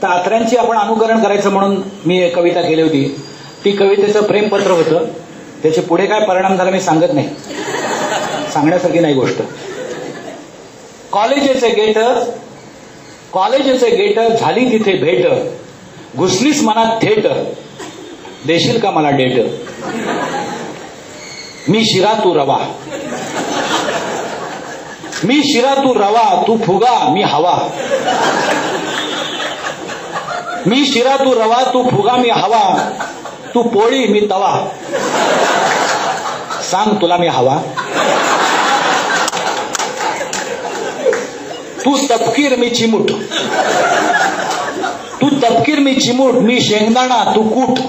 तर आत्र्यांची आपण अनुकरण करायचं म्हणून मी एक कविता केली होती. ती कवितेचं प्रेमपत्र होतं. त्याचे पुढे काय परिणाम झाला मी सांगत नाही, सांगण्यासारखी नाही गोष्ट. कॉलेजेचे गेट झाली तिथे भेट, घुसलीस मनात थेट, देशील का मला डेट. मी शिरा तू रवा, मी शिरा तू रवा, तू फुगा मी हवा. मी शिरा तू रवा, तू फुगा मी हवा, तू पोळी मी तवा, सांग तुला मी हवा. तू तपकीर मी चिमूट, तू तपकीर मी चिमूट, मी शेंगदाणा तू कूट.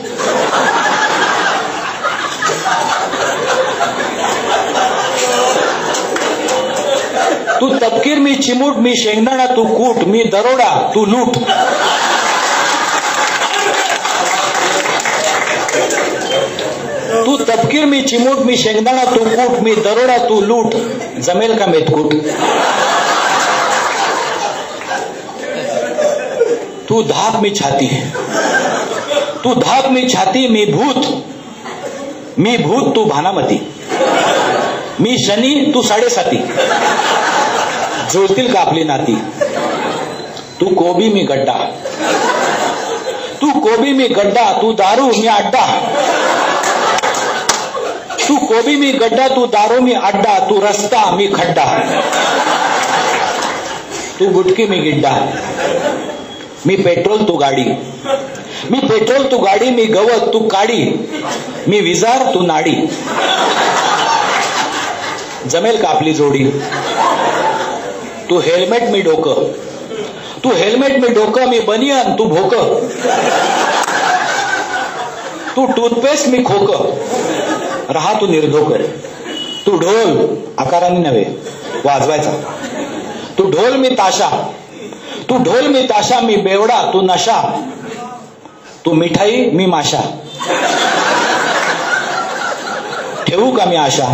तू तपकीर मी चिमूट, मी शेंगदाणा तू कूट, मी दरोडा तू लूट. तू तपकीर मी चिमूट, मी शेंगदाणा तू कूट, मी दरोडा तू लूट, जमेल का मेतकूट. तू धाक मी छाती, तू धाक मी छाती, मी भूत तू भानामती. मी शनी तू साडेसाती, जुळतील का आपली नाती. तू कोबी मी गड्डा, तू कोबी मी गड्डा, तू दारू मी अड्डा. तू कोबी मी गड्डा, तू दारू मी अड्डा, तू रस्ता मी खड्डा. तू गुटकी मी गिड्डा, मी पेट्रोल तू गाडी. मी पेट्रोल तू गाडी, मी गवत तू काडी, मी विजार तू नाडी. जमेल का आपली जोडी. तू हेल्मेट मी डोकं, तू हेल्मेट मी डोकं, मी बनियन तू भोक. तू टूथपेस्ट मी खोक, रहा तू निर्धोक. तू ढोल आकाराने नव्हे वाजवायचा, तू ढोल मी ताशा, तू ढोल मी ताशा, मी बेवडा तू नशा. तू मिठाई मी माशा, ठेवू का मी आशा.